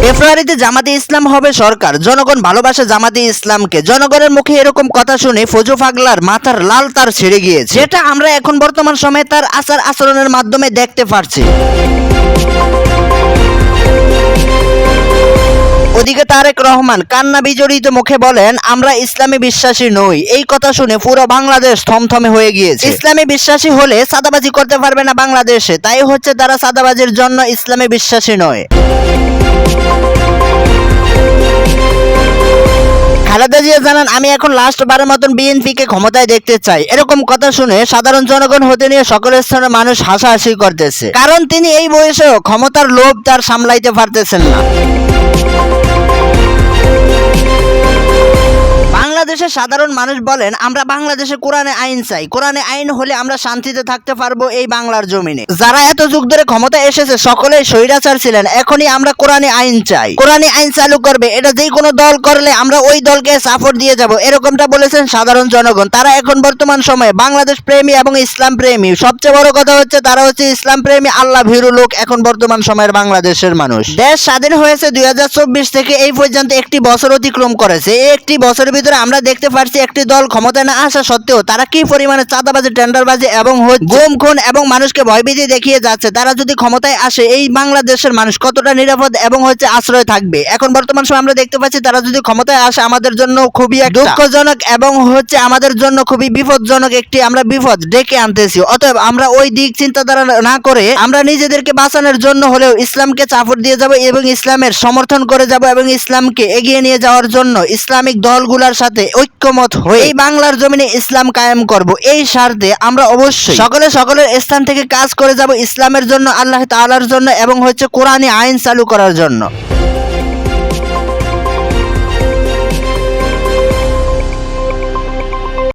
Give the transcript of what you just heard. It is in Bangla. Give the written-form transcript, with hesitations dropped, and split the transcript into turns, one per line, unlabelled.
ফেব্রুয়ারিতে জামাতে ইসলাম হবে সরকার, জনগণ ভালোবাসে জামাতে ইসলামকে। জনগণের মুখে এরকম কথা শুনে ফজু পাগলার মাথার লাল তার ছেড়ে গিয়েছে, যেটা আমরা এখন বর্তমান সময়ে তার আচার আচরণের মাধ্যমে দেখতে পারছি। ওদিকে তারেক রহমান কান্না বিজড়িত মুখে বলেন, আমরা ইসলামে বিশ্বাসী নই। এই কথা শুনে পুরো বাংলাদেশ থমথমে হয়ে গিয়েছে। ইসলামে বিশ্বাসী হলে চাঁদাবাজি করতে পারবে না বাংলাদেশে, তাই হচ্ছে তারা চাঁদাবাজির জন্য ইসলামে বিশ্বাসী নয়। খালেদা জিয়া জানান, আমি এখন লাস্ট বারের মতন বিএনপিকে ক্ষমতায় দেখতে চাই। এরকম কথা শুনে সাধারণ জনগণ হতে নিয়ে সকল স্তরের মানুষ হাসাহাসি করতেছে, কারণ তিনি এই বয়সেও ক্ষমতার লোভ তার সামলাইতে পারতেছেন না। বাংলাদেশের সাধারণ মানুষ বলেন, আমরা বাংলাদেশে কোরআনে আইন চাই। কোরআনে আইন হলে আমরা শান্তিতে থাকতে পারবো এই বাংলার জমিনে। যারা এত যুগ ধরে ক্ষমতা এসেছে সকলেই স্বৈরাচার ছিলেন, এখনই আমরা কোরআনে আইন চাই। কোরআনে আইন চালু করবে, এটা যে কোনো দল করলে আমরা ওই দলকে সাপোর্ট দিয়ে যাব, এরকমটা বলেছেন সাধারণ জনগণ। তারা এখন বর্তমান সময়ে বাংলাদেশ প্রেমী এবং ইসলাম প্রেমী। সবচেয়ে বড় কথা হচ্ছে তারা হচ্ছে ইসলাম প্রেমী, আল্লাহ ভীরু লোক এখন বর্তমান সময়ের বাংলাদেশের মানুষ। দেশ স্বাধীন হয়েছে 2024 থেকে এই পর্যন্ত একটি বছর অতিক্রম করেছে। এই একটি বছরের ভিতরে আমরা দেখতে পাচ্ছি একটি দল ক্ষমতায় না আসা সত্ত্বেও তারা কি পরিমাণে চাঁদাবাজি, টেন্ডারবাজি এবং গুম খুন এবং মানুষকে ভয়ভীতি দেখিয়ে যাচ্ছে। তারা যদি ক্ষমতায় আসে এই বাংলাদেশের মানুষ কতটা নিরাপদ এবং আশ্রয় থাকবে। এখন বর্তমান সময় আমরা দেখতে পাচ্ছি তারা যদি ক্ষমতায় আসে আমাদের জন্য খুবই দুঃখজনক এবং আমাদের জন্য খুবই বিপজ্জনক একটি আমরা বিপদ ডেকে আনতেছি। অতএব আমরা ওই দিক চিন্তাধারা না করে আমরা নিজেদেরকে বাঁচানোর জন্য হলেও ইসলামকে সাপোর্ট দিয়ে যাব এবং ইসলামের সমর্থন করে যাব এবং ইসলামকে এগিয়ে নিয়ে যাওয়ার জন্য ইসলামিক দলগুলোর সাথে ঐক্যমত হয়ে এই বাংলার জমিনে ইসলাম কায়েম করব। এই স্বার্থে আমরা অবশ্যই সকলের স্থান থেকে কাজ করে যাব ইসলামের জন্য, আল্লাহ তাআলার জন্য এবং কোরআনী আইন চালু করার জন্য।